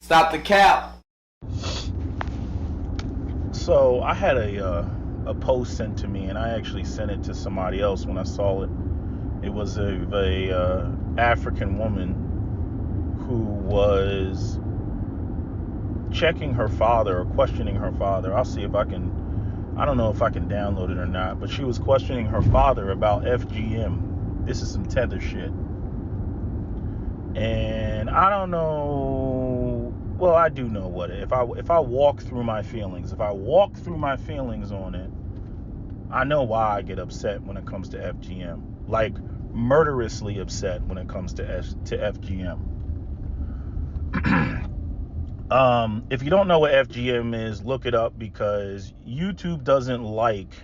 Stop the cap. So I had a post sent to me, and I actually sent it to somebody else when I saw it. It was a African woman who was checking her father or questioning her father. I'll see if I can. I don't know if I can download it or not, but she was questioning her father about FGM. This is some tether shit. And I don't know. Well, I do know what it. If I walk through my feelings, if I walk through my feelings on it, I know why I get upset when it comes to FGM. Like murderously upset when it comes to FGM. If you don't know what FGM is, look it up, because YouTube doesn't like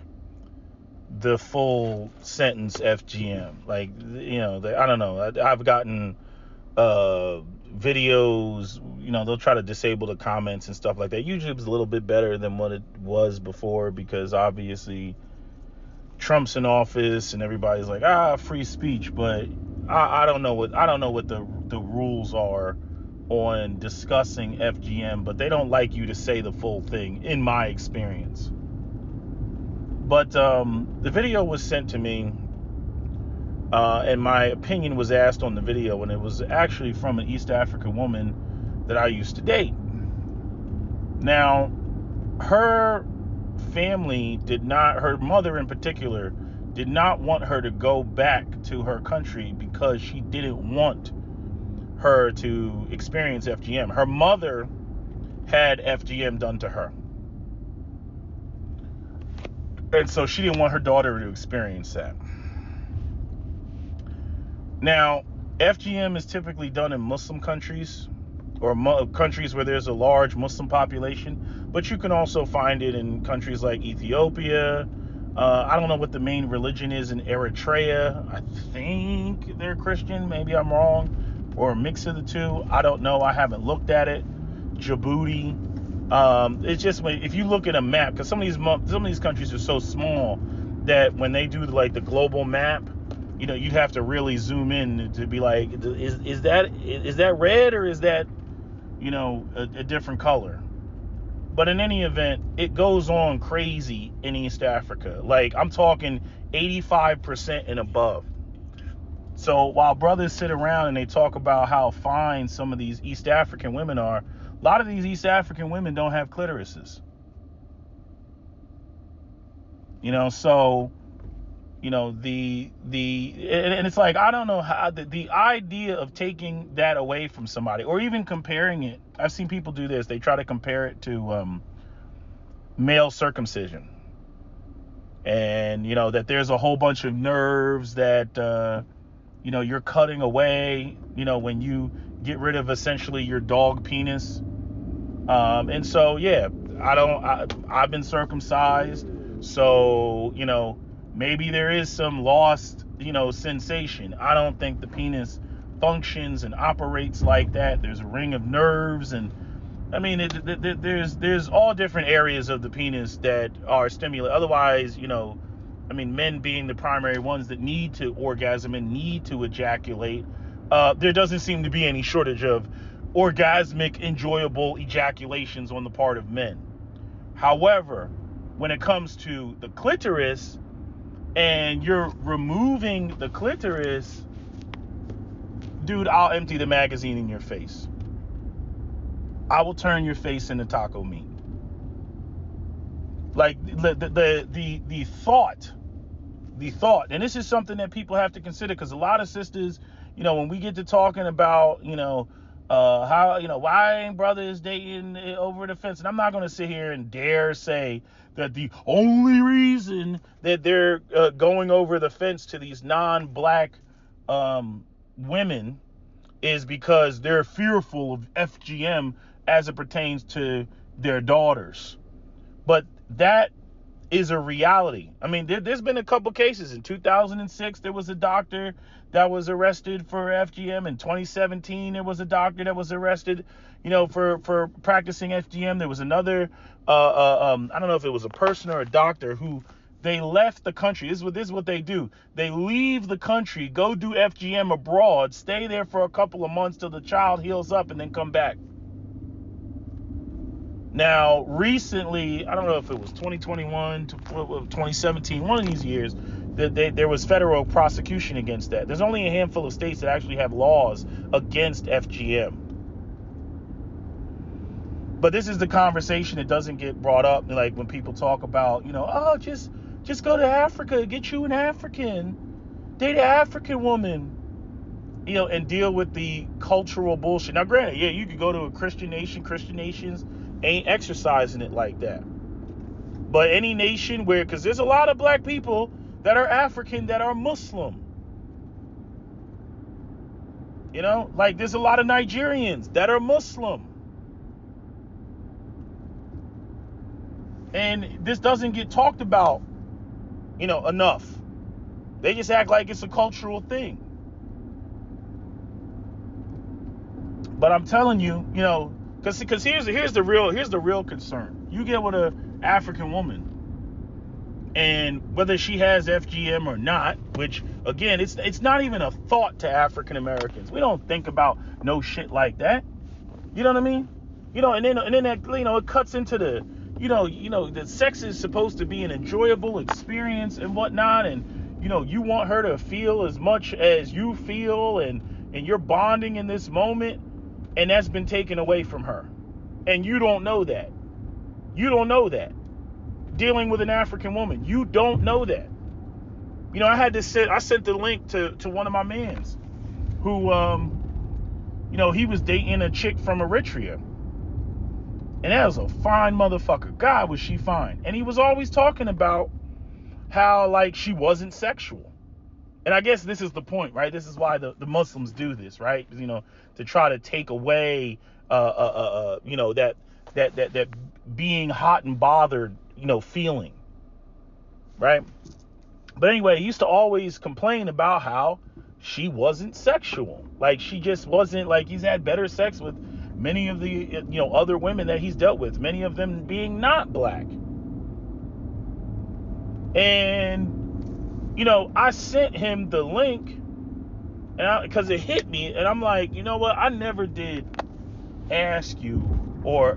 the full sentence FGM. Like, I don't know. I've gotten videos, they'll try to disable the comments and stuff like that. YouTube's a little bit better than what it was before, because obviously Trump's in office and everybody's like, free speech. But I don't know what the rules are on discussing FGM, but they don't like you to say the full thing, in my experience. But the video was sent to me, and my opinion was asked on the video, and it was actually from an East African woman that I used to date. Now, her family her mother in particular, did not want her to go back to her country because she didn't want her to experience FGM. Her mother had FGM done to her, and so she didn't want her daughter to experience that. Now, FGM is typically done in Muslim countries, or countries where there's a large Muslim population, but you can also find it in countries like Ethiopia. I don't know what the main religion is in Eritrea. I think they're Christian. Maybe I'm wrong, or a mix of the two. I don't know. I haven't looked at it. Djibouti. It's just, if you look at a map, because some of these countries are so small that when they do like the global map, you'd have to really zoom in to be like, is that red, or is that a different color? But in any event, it goes on crazy in East Africa. Like, I'm talking 85% and above. So while brothers sit around and they talk about how fine some of these East African women are, a lot of these East African women don't have clitorises. So and it's like, I don't know how the idea of taking that away from somebody, or even comparing it. I've seen people do this. They try to compare it to male circumcision, and that there's a whole bunch of nerves that you're cutting away when you get rid of essentially your dog penis. And so, yeah, I've been circumcised, so maybe there is some lost sensation. I don't think the penis functions and operates like that. There's a ring of nerves, and I mean, there's all different areas of the penis that are stimulated. Otherwise, men being the primary ones that need to orgasm and need to ejaculate, there doesn't seem to be any shortage of orgasmic, enjoyable ejaculations on the part of men. However, when it comes to the clitoris, and you're removing the clitoris, dude, I'll empty the magazine in your face. I will turn your face into taco meat. Like, the thought, and this is something that people have to consider, because a lot of sisters, when we get to talking about, how, why ain't brothers dating over the fence? And I'm not going to sit here and dare say that the only reason that they're going over the fence to these non-black women is because they're fearful of FGM as it pertains to their daughters. But that is a reality. I mean, there's been a couple cases. In 2006, there was a doctor that was arrested for FGM. In 2017, there was a doctor that was arrested, for practicing FGM. There was another, I don't know if it was a person or a doctor, who they left the country. This is what they do. They leave the country, go do FGM abroad, stay there for a couple of months till the child heals up, and then come back. Now, recently, I don't know if it was 2021 to 2017, one of these years, that there was federal prosecution against that. There's only a handful of states that actually have laws against FGM. But this is the conversation that doesn't get brought up. Like when people talk about, oh, just go to Africa, get you an African, date an African woman, and deal with the cultural bullshit. Now, granted, yeah, you could go to a Christian nation. Christian nations ain't exercising it like that. But any nation where, because there's a lot of black people that are African that are Muslim. Like there's a lot of Nigerians that are Muslim. And this doesn't get talked about, enough. They just act like it's a cultural thing. But I'm telling you, because here's the real concern. You get with an African woman, and whether she has FGM or not, which again, it's not even a thought to African Americans. We don't think about no shit like that. You know what I mean? And then that, it cuts into the, the sex is supposed to be an enjoyable experience and whatnot, and you want her to feel as much as you feel, and you're bonding in this moment. And that's been taken away from her. And you don't know that. You don't know that. Dealing with an African woman, you don't know that. I sent the link to one of my mans who, he was dating a chick from Eritrea. And that was a fine motherfucker. God, was she fine. And he was always talking about how, like, she wasn't sexual. And I guess this is the point, right? This is why the Muslims do this, right? To try to take away, that being hot and bothered, feeling, right? But anyway, he used to always complain about how she wasn't sexual. Like, she just wasn't, like, he's had better sex with many of the, other women that he's dealt with, many of them being not black. And I sent him the link, and because it hit me, and I'm like, you know what? I never did ask you or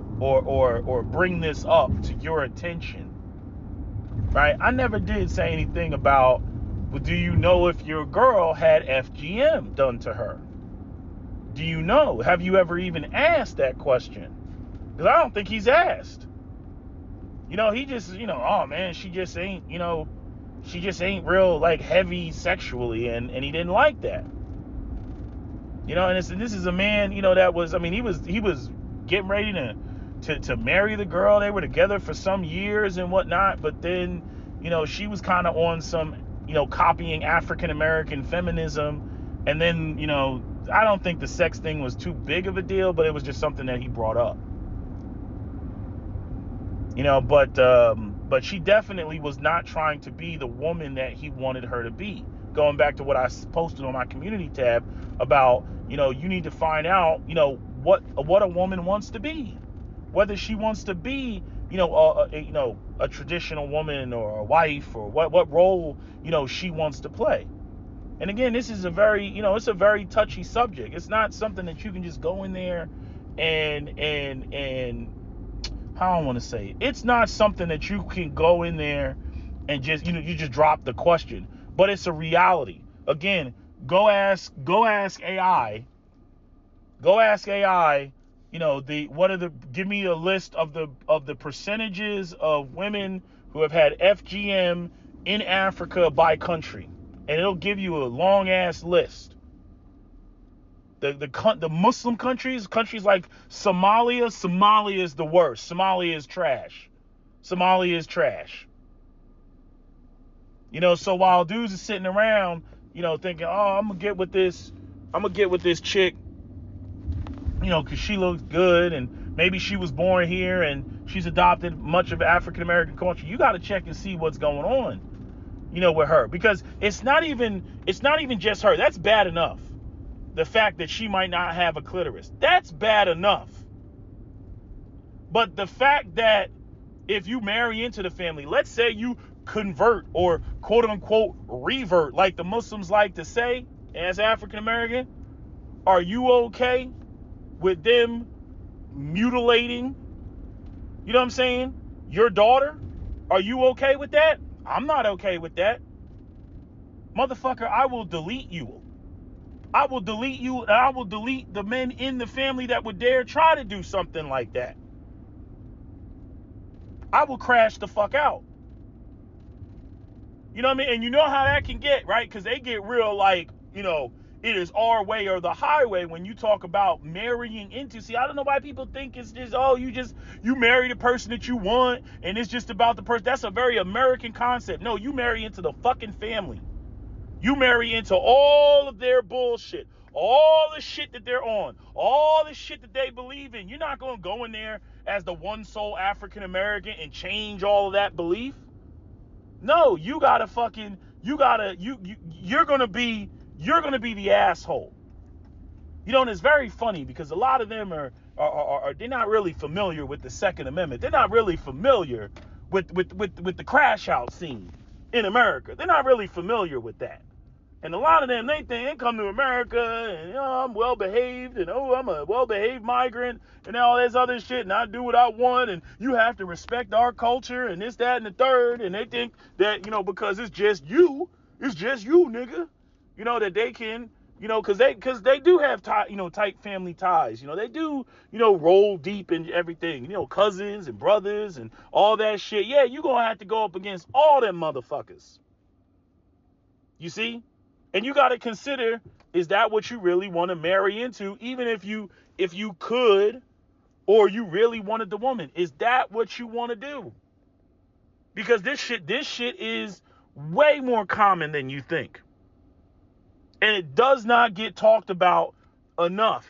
bring this up to your attention, right? I never did say anything about, well, do you know if your girl had FGM done to her? Do you know? Have you ever even asked that question? Because I don't think he's asked. He just, oh man, she just ain't real, like, heavy sexually, and he didn't like that. And this is a man, that was, he was getting ready to marry the girl. They were together for some years and whatnot, but then, she was kind of on some, copying African American feminism, and then, I don't think the sex thing was too big of a deal, but it was just something that he brought up. But she definitely was not trying to be the woman that he wanted her to be. Going back to what I posted on my community tab about, you need to find out, what a woman wants to be. Whether she wants to be, a traditional woman or a wife, or what role, she wants to play. And again, this is a very, it's a very touchy subject. It's not something that you can just go in there and how I want to say it. It's not something that you can go in there and just, you just drop the question. But it's a reality. Again, go ask AI. Go ask AI, give me a list of the percentages of women who have had FGM in Africa by country. And it'll give you a long ass list. The Muslim countries like Somalia is the worst. Somalia is trash. So while dudes are sitting around, thinking, oh, I'm gonna get with this chick, because she looks good, and maybe she was born here and she's adopted much of African American culture. You got to check and see what's going on, with her, because it's not even just her. That's bad enough. The fact that she might not have a clitoris, that's bad enough. But the fact that if you marry into the family, let's say you convert or quote unquote revert, like the Muslims like to say, as African American, are you okay with them mutilating You know what I'm saying? Your daughter, are you okay with that? I'm not okay with that. Motherfucker, I will delete you. I will delete you, and I will delete the men in the family that would dare try to do something like that. I will crash the fuck out. You know what I mean? And you know how that can get, right? Because they get real like, it is our way or the highway when you talk about marrying into. See, I don't know why people think it's just, you marry the person that you want and it's just about the person. That's a very American concept. No, you marry into the fucking family. You marry into all of their bullshit, all the shit that they're on, all the shit that they believe in. You're not going to go in there as the one sole African American and change all of that belief. No, you're gonna be the asshole. And it's very funny because a lot of them are they're not really familiar with the Second Amendment. They're not really familiar with the crash out scene in America. They're not really familiar with that. And a lot of them, they think they come to America and, I'm well behaved and, I'm a well behaved migrant and all this other shit and I do what I want and you have to respect our culture and this, that, and the third. And they think that, because it's just you, nigga, that they can, because they do have, tight family ties. They do, roll deep in everything, cousins and brothers and all that shit. Yeah, you're going to have to go up against all them motherfuckers. You see? And you got to consider, is that what you really want to marry into? Even if you could, or you really wanted the woman, is that what you want to do? Because this shit is way more common than you think. And it does not get talked about enough.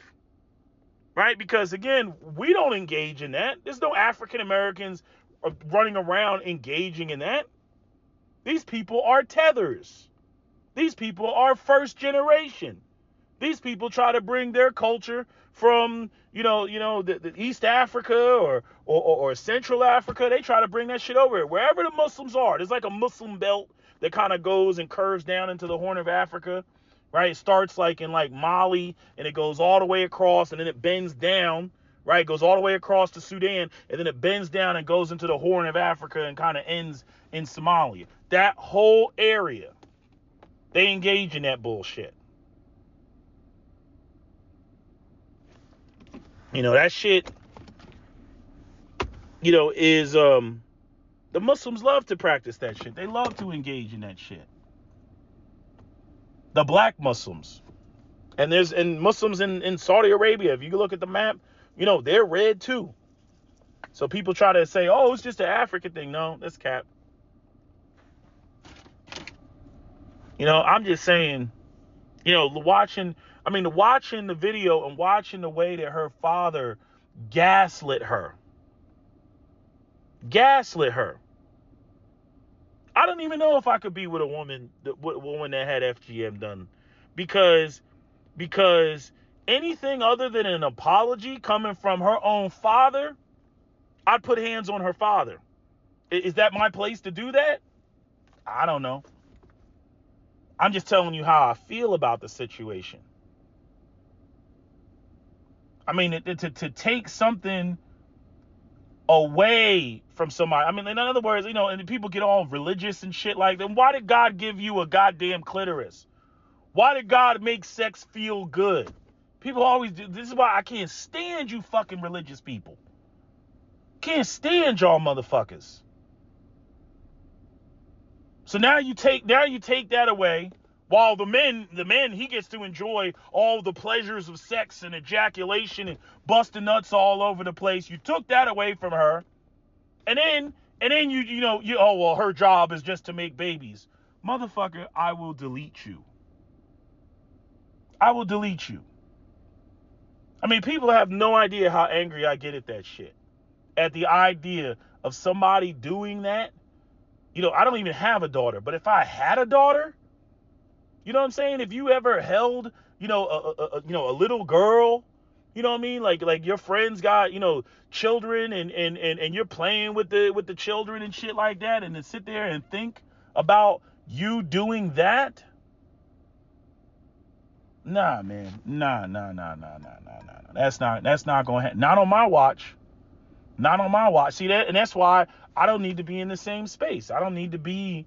Right? Because again, we don't engage in that. There's no African Americans running around engaging in that. These people are tethers. These people are first generation. These people try to bring their culture from, the East Africa or Central Africa. They try to bring that shit over here. Wherever the Muslims are, there's like a Muslim belt that kind of goes and curves down into the Horn of Africa, right? It starts like in like Mali and it goes all the way across and then it bends down, right? It goes all the way across to Sudan and then it bends down and goes into the Horn of Africa and kind of ends in Somalia. That whole area. They engage in that bullshit. That shit, is, the Muslims love to practice that shit. They love to engage in that shit. The black Muslims. And Muslims in Saudi Arabia, if you look at the map, they're red too. So people try to say, oh, it's just an African thing. No, that's cap. I'm just saying, watching the video and watching the way that her father gaslit her. I don't even know if I could be with a woman that had FGM done, because anything other than an apology coming from her own father, I'd put hands on her father. Is that my place to do that? I don't know. I'm just telling you how I feel about the situation. To take something away from somebody. In other words, and people get all religious and shit like that. Why did God give you a goddamn clitoris? Why did God make sex feel good? People always do. This is why I can't stand you fucking religious people. Can't stand y'all motherfuckers. So now you take that away, while the men, he gets to enjoy all the pleasures of sex and ejaculation and busting nuts all over the place. You took that away from her, and then her job is just to make babies. Motherfucker, I will delete you. I will delete you. People have no idea how angry I get at that shit. At the idea of somebody doing that. I don't even have a daughter, but if I had a daughter, you know what I'm saying? If you ever held, a little girl, you know what I mean? Like your friends got, children and you're playing with the children and shit like that, and to sit there and think about you doing that. Nah, man. Nah. That's not going to happen. Not on my watch. Not on my watch. See that, and that's why I don't need to be in the same space. I don't need to be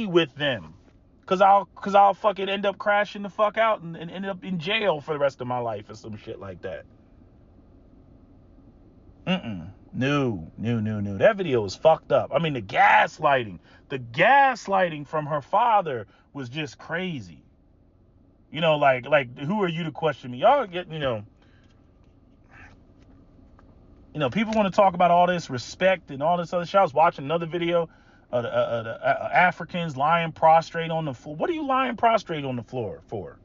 with them, cause I'll fucking end up crashing the fuck out and end up in jail for the rest of my life or some shit like that. No. That video was fucked up. I mean, the gaslighting from her father was just crazy. Like who are you to question me? Y'all get, people want to talk about all this respect and all this other shit. I was watching another video of the Africans lying prostrate on the floor. What are you lying prostrate on the floor for?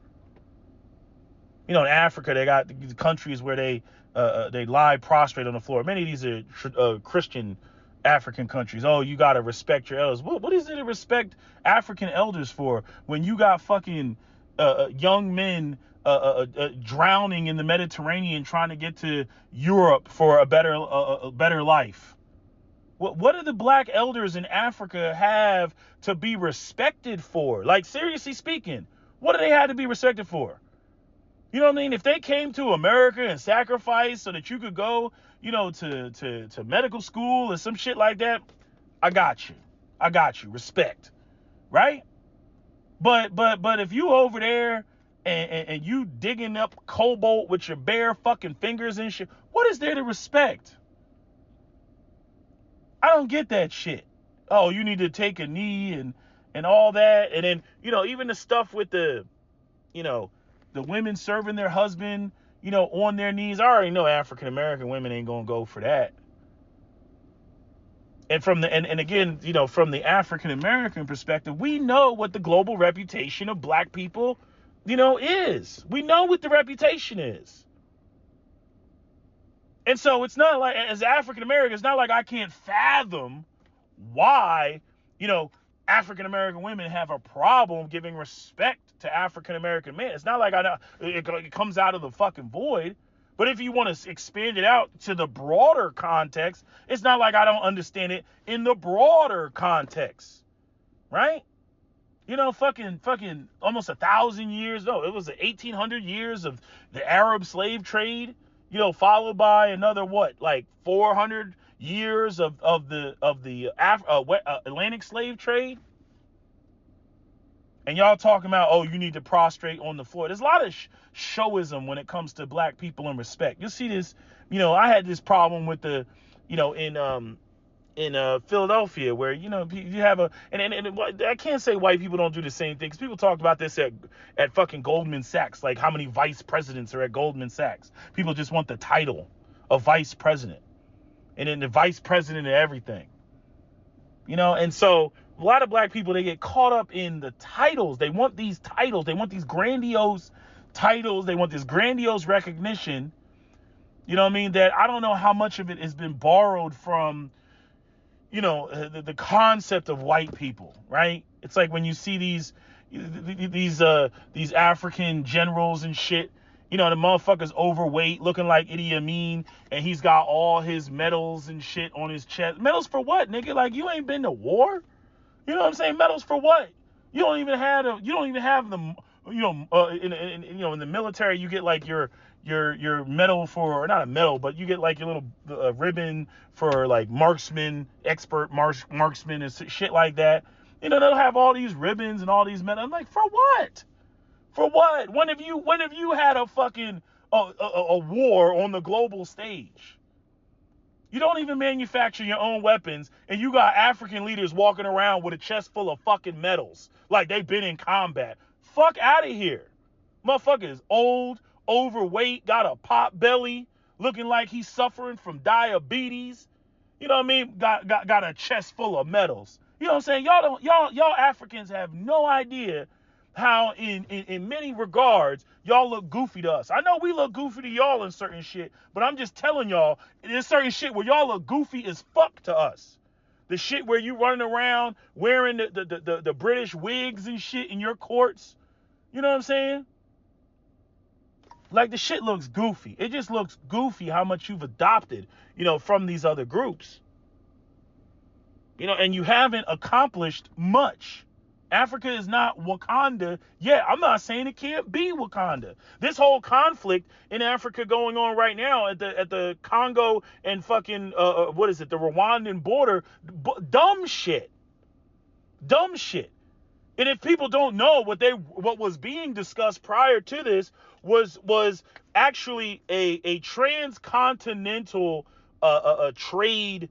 In Africa, they got these countries where they lie prostrate on the floor. Many of these are Christian African countries. Oh, you got to respect your elders. What is it to respect African elders for when you got fucking young men drowning in the Mediterranean trying to get to Europe for a better life? What do the black elders in Africa have to be respected for? Like, seriously speaking, what do they have to be respected for? You know what I mean? If they came to America and sacrificed so that you could go, to medical school or some shit like that, I got you. Respect. Right? But if you over there and you digging up cobalt with your bare fucking fingers and shit, what is there to respect? I don't get that shit. Oh, you need to take a knee and all that. And then, even the stuff with the women serving their husband, on their knees. I already know African American women ain't gonna go for that. And again, from the African American perspective, we know what the global reputation of black people, is. We know what the reputation is. And so it's not like, as African American, it's not like I can't fathom why, African American women have a problem giving respect to African American men. It's not like I know it comes out of the fucking void. But if you want to expand it out to the broader context, it's not like I don't understand it in the broader context, right? Fucking almost 1,000 years. No, it was 1,800 years of the Arab slave trade. Followed by another 400 years of the Atlantic slave trade. And y'all talking about, oh, you need to prostrate on the floor. There's a lot of showism when it comes to black people and respect. You'll see this, I had this problem with the, in Philadelphia where, you have and I can't say white people don't do the same thing, because people talked about this at fucking Goldman Sachs, like how many vice presidents are at Goldman Sachs. People just want the title of vice president, and then the vice president of everything, and so a lot of black people, they get caught up in the titles. They want these titles. They want these grandiose titles. They want this grandiose recognition. You know what I mean? That I don't know how much of it has been borrowed from, the concept of white people, right? It's like when you see these African generals and shit, the motherfucker's overweight, looking like Idi Amin, and he's got all his medals and shit on his chest. Medals for what, nigga? Like, you ain't been to war? You know what I'm saying? Medals for what? You don't even have them. In the military, you get like your medal for, or not a medal, but you get like your little ribbon for like expert marksman and shit like that. They'll have all these ribbons and all these medals. I'm like, for what? For what? When have you had a fucking a war on the global stage? You don't even manufacture your own weapons, and you got African leaders walking around with a chest full of fucking medals, like they've been in combat. Fuck out of here. Motherfucker is old, overweight, got a pot belly, looking like he's suffering from diabetes. You know what I mean? Got a chest full of medals. You know what I'm saying? Y'all Africans have no idea how in many regards y'all look goofy to us. I know we look goofy to y'all in certain shit, but I'm just telling y'all, there's certain shit where y'all look goofy as fuck to us. The shit where you running around wearing the British wigs and shit in your courts. You know what I'm saying? Like, the shit looks goofy. It just looks goofy how much you've adopted, from these other groups. And you haven't accomplished much. Africa is not Wakanda. Yeah, I'm not saying it can't be Wakanda. This whole conflict in Africa going on right now at the Congo and fucking what is it, the Rwandan border, dumb shit. Dumb shit. And if people don't know, what was being discussed prior to this was actually a transcontinental trade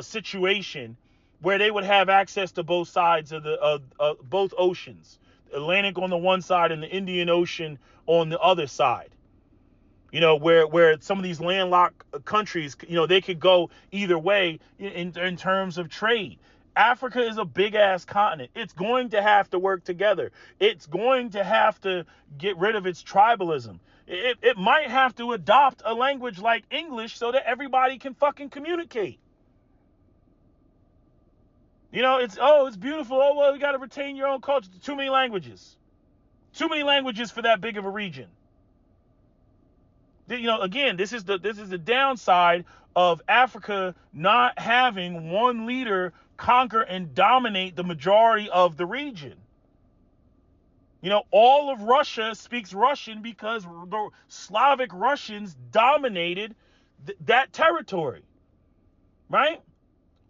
situation where they would have access to both sides of both oceans, Atlantic on the one side and the Indian Ocean on the other side. You know, where some of these landlocked countries, you know, they could go either way in terms of trade. Africa is a big ass continent. It's going to have to work together. It's going to have to get rid of its tribalism. It might have to adopt a language like English so that everybody can fucking communicate. You know, it's beautiful. Oh, well, you got to retain your own culture. Too many languages. Too many languages for that big of a region. You know, again, this is the downside of Africa not having one leader conquer and dominate the majority of the region. You know, all of Russia speaks Russian because the Slavic Russians dominated that territory, right?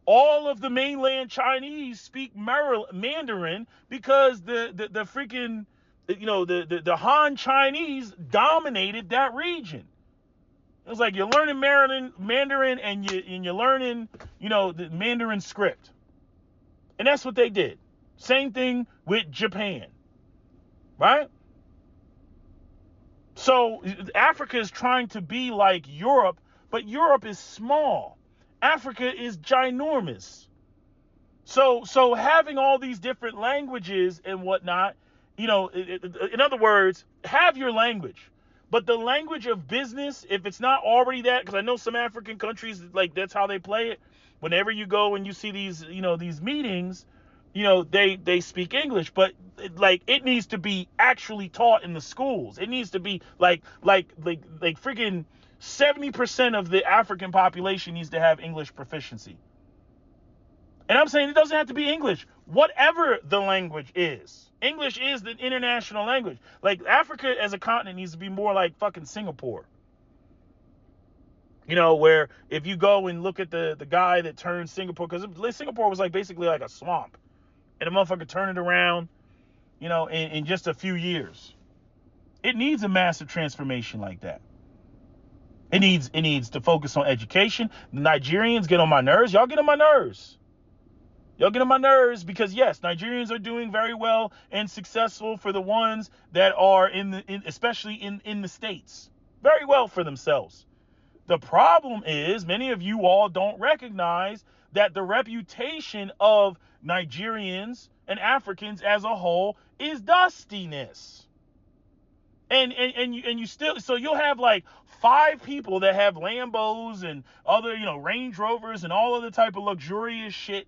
All of the mainland Chinese speak Mandarin because the freaking, you know, the Han Chinese dominated that region. It was like you're learning Mandarin and you're learning, you know, the Mandarin script. And that's what they did. Same thing with Japan. Right? So Africa is trying to be like Europe, but Europe is small. Africa is ginormous. So having all these different languages and whatnot, you know, in other words, have your language. But the language of business, if it's not already that, because I know some African countries, like, that's how they play it. Whenever you go and you see these, you know, these meetings, you know, they speak English, but like it needs to be actually taught in the schools. It needs to be like freaking 70% of the African population needs to have English proficiency. And I'm saying it doesn't have to be English. Whatever the language is. English is the international language. Like, Africa as a continent needs to be more like fucking Singapore. You know, where if you go and look at the guy that turned Singapore, because Singapore was like basically like a swamp. And the motherfucker turned it around, you know, in just a few years. It needs a massive transformation like that. It needs to focus on education. The Nigerians get on my nerves. Y'all get on my nerves. Y'all get on my nerves because, yes, Nigerians are doing very well and successful for the ones that are especially in the States. Very well for themselves. The problem is many of you all don't recognize that the reputation of Nigerians and Africans as a whole is dustiness. And you still, so you'll have like 5 people that have Lambos and other, you know, Range Rovers and all other type of luxurious shit.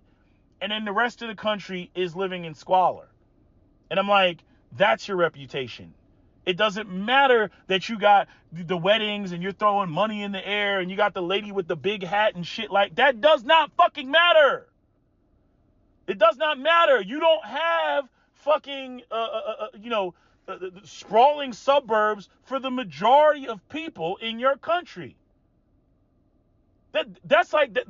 And then the rest of the country is living in squalor. And I'm like, that's your reputation. It doesn't matter that you got the weddings and you're throwing money in the air and you got the lady with the big hat and shit like that. Does not fucking matter. It does not matter. You don't have fucking, sprawling suburbs for the majority of people in your country. That's like the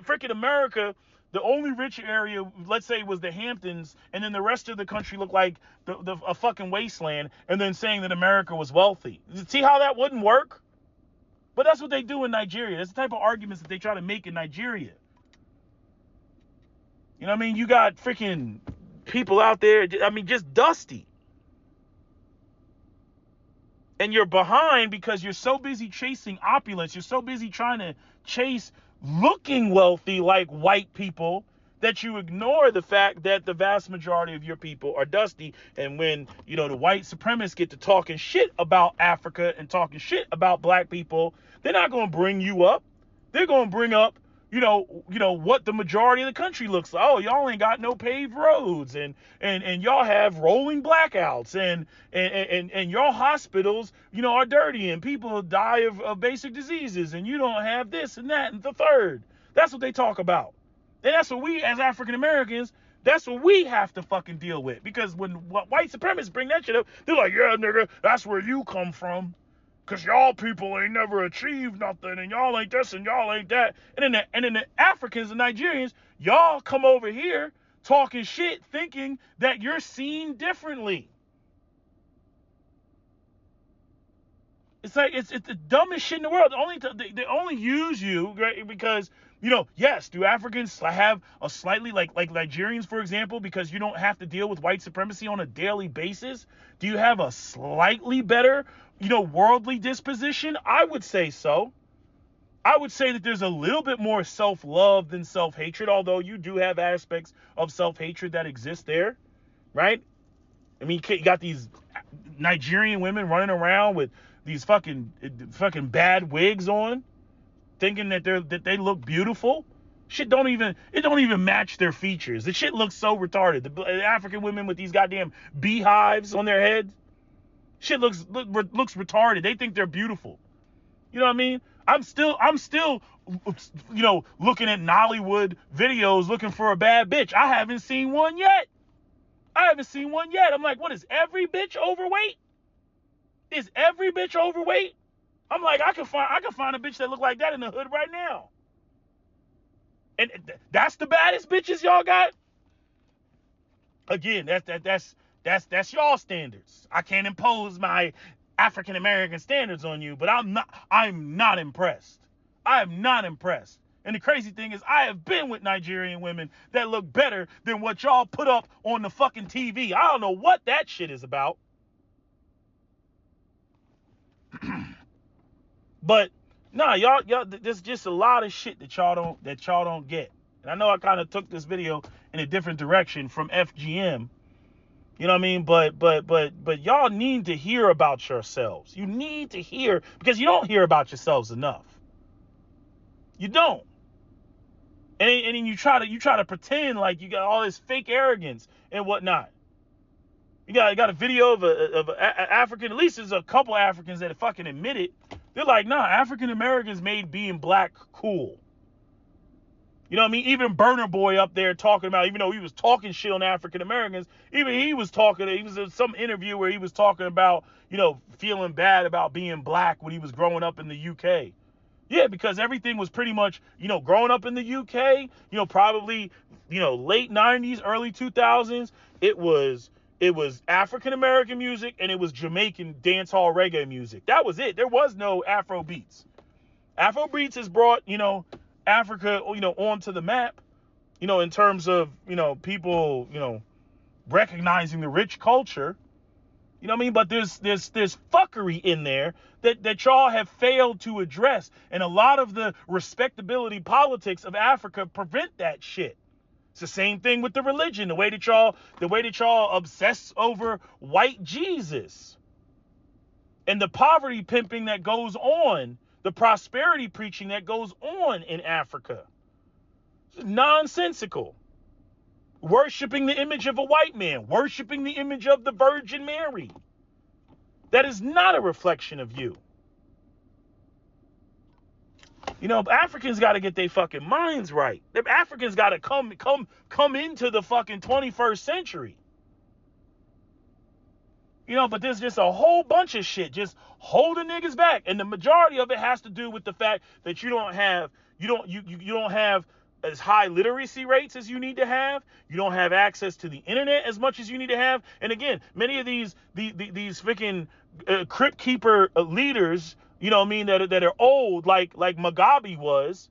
freaking America. The only rich area, let's say, was the Hamptons, and then the rest of the country looked like a fucking wasteland, and then saying that America was wealthy. See how that wouldn't work? But that's what they do in Nigeria. That's the type of arguments that they try to make in Nigeria. You know what I mean? You got freaking people out there, I mean, just dusty. And you're behind because you're so busy chasing opulence. You're so busy trying to chase looking wealthy like white people that you ignore the fact that the vast majority of your people are dusty. And when, you know, the white supremacists get to talking shit about Africa and talking shit about black people, they're not going to bring you up. They're going to bring up, you know what the majority of the country looks like. Oh, y'all ain't got no paved roads, and y'all have rolling blackouts, and your hospitals, you know, are dirty, and people die of basic diseases, and you don't have this and that and the third. That's what they talk about. And that's what we as African Americans, That's what we have to fucking deal with. Because when white supremacists bring that shit up, they're like, yeah, nigga, that's where you come from. Because y'all people ain't never achieved nothing, and y'all ain't this, and y'all ain't that. And then the Africans and Nigerians, y'all come over here talking shit, thinking that you're seen differently. It's like it's the dumbest shit in the world. They only use you, right, because, you know, yes, do Africans have a slightly like Nigerians, for example, because you don't have to deal with white supremacy on a daily basis? Do you have a slightly better, you know, worldly disposition? I would say so. I would say that there's a little bit more self-love than self-hatred, although you do have aspects of self-hatred that exist there, right? I mean, you got these Nigerian women running around with these fucking bad wigs on, thinking that they look beautiful. Shit don't even match their features. The shit looks so retarded. The African women with these goddamn beehives on their heads, shit looks retarded. They think they're beautiful. You know what I mean? I'm still, you know, looking at Nollywood videos looking for a bad bitch. I haven't seen one yet. I'm like, what is every bitch overweight? Is every bitch overweight? I'm like, I can find a bitch that look like that in the hood right now. And that's the baddest bitches y'all got? Again, that's y'all standards. I can't impose my African American standards on you, but I'm not impressed. I am not impressed. And the crazy thing is, I have been with Nigerian women that look better than what y'all put up on the fucking TV. I don't know what that shit is about. But nah, y'all, there's just a lot of shit that y'all don't get. And I know I kind of took this video in a different direction from FGM. You know what I mean? But y'all need to hear about yourselves. You need to hear, because you don't hear about yourselves enough. You don't. And then you try to pretend like you got all this fake arrogance and whatnot. You got a video of a African, at least there's a couple Africans that fucking admit it. They're like, nah, African Americans made being black cool. You know what I mean? Even Burner Boy up there talking about, even though he was talking shit on African Americans, even he was in some interview where he was talking about, you know, feeling bad about being black when he was growing up in the UK. Yeah, because everything was pretty much, you know, growing up in the UK, you know, probably, you know, late 90s, early 2000s, it was African American music and it was Jamaican dancehall reggae music. That was it. There was no Afro beats. Afro beats has brought, you know, Africa, you know, onto the map, you know, in terms of, you know, people, you know, recognizing the rich culture. You know what I mean? But there's fuckery in there that y'all have failed to address. And a lot of the respectability politics of Africa prevent that shit. It's the same thing with the religion, the way that y'all obsess over white Jesus. And the poverty pimping that goes on, the prosperity preaching that goes on in Africa. It's nonsensical. Worshipping the image of a white man, worshipping the image of the Virgin Mary. That is not a reflection of you. You know, Africans got to get their fucking minds right. The Africans got to come into the fucking 21st century. You know, but there's just a whole bunch of shit just holding niggas back, and the majority of it has to do with the fact that you don't have as high literacy rates as you need to have. You don't have access to the internet as much as you need to have. And again, many of these freaking crypt keeper leaders, you know what I mean, that are old, like Mugabe was,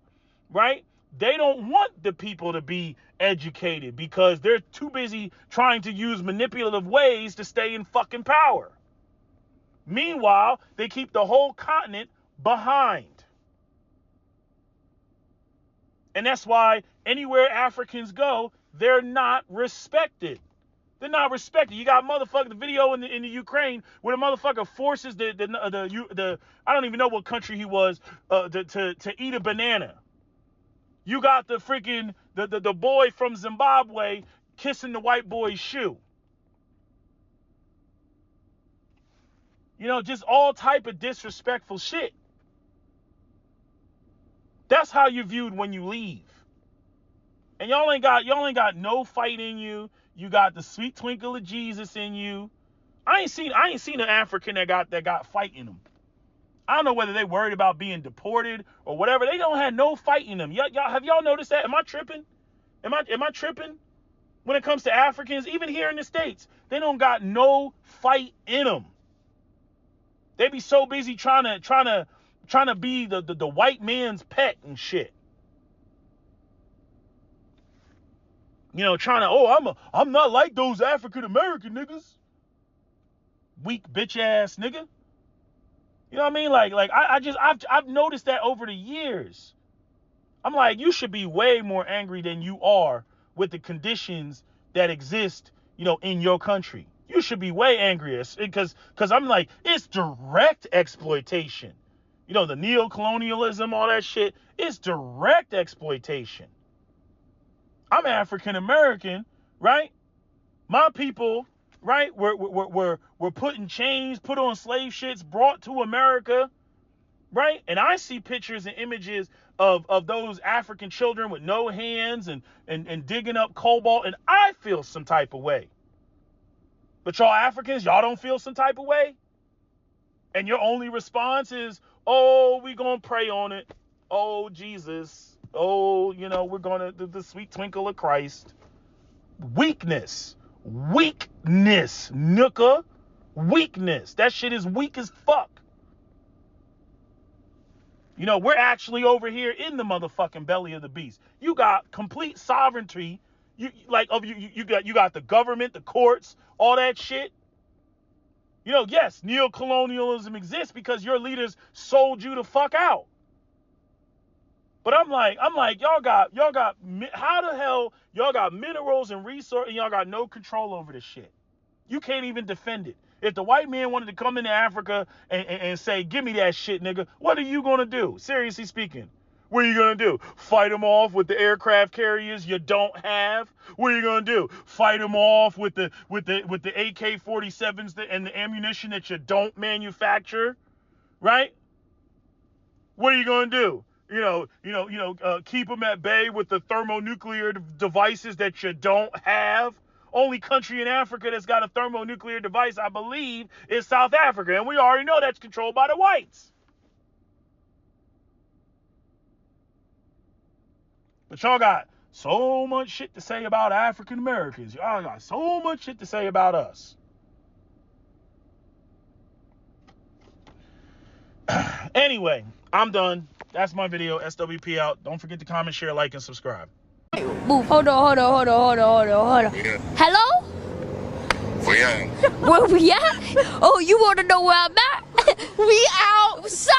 right? They don't want the people to be educated because they're too busy trying to use manipulative ways to stay in fucking power. Meanwhile, they keep the whole continent behind. And that's why anywhere Africans go, they're not respected. They're not respected. You got the video in the Ukraine where the motherfucker forces the I don't even know what country he was to eat a banana. You got the freaking the boy from Zimbabwe kissing the white boy's shoe. You know, just all type of disrespectful shit. That's how you're viewed when you leave. And y'all ain't got no fight in you. You got the sweet twinkle of Jesus in you. I ain't seen an African that got fight in them. I don't know whether they worried about being deported or whatever. They don't have no fight in them. Y'all have y'all noticed that? Am I tripping? Am I tripping? When it comes to Africans, even here in the States, they don't got no fight in them. They be so busy trying to be the white man's pet and shit. You know, I'm not like those African American niggas. Weak bitch ass nigga. You know what I mean? Like I've noticed that over the years. I'm like, you should be way more angry than you are with the conditions that exist, you know, in your country. You should be way angrier because I'm like, it's direct exploitation. You know, the neocolonialism, all that shit, it's direct exploitation. I'm African American, right? My people, right, were put in chains, put on slave ships, brought to America, right? And I see pictures and images of those African children with no hands and digging up cobalt, and I feel some type of way. But y'all Africans, y'all don't feel some type of way? And your only response is, oh, we gonna pray on it. Oh, Jesus. Oh, you know, we're gonna do the sweet twinkle of Christ. Weakness, nooka. Weakness. That shit is weak as fuck. You know, we're actually over here in the motherfucking belly of the beast. You got complete sovereignty. You got the government, the courts, all that shit. You know, yes, neocolonialism exists because your leaders sold you the fuck out. But I'm like, y'all got how the hell y'all got minerals and resources and y'all got no control over this shit? You can't even defend it. If the white man wanted to come into Africa and say, give me that shit, nigga, what are you going to do? Seriously speaking, what are you going to do? Fight them off with the aircraft carriers you don't have? What are you going to do? Fight them off with the AK-47s and the ammunition that you don't manufacture? Right? What are you going to do? Keep them at bay with the thermonuclear devices that you don't have? Only country in Africa that's got a thermonuclear device, I believe, is South Africa. And we already know that's controlled by the whites. But y'all got so much shit to say about African Americans. Y'all got so much shit to say about us. Anyway, I'm done. That's my video. SWP out. Don't forget to comment, share, like, and subscribe. Hold on. Yeah. Hello? Where Where we at? Oh, you want to know where I'm at? We outside!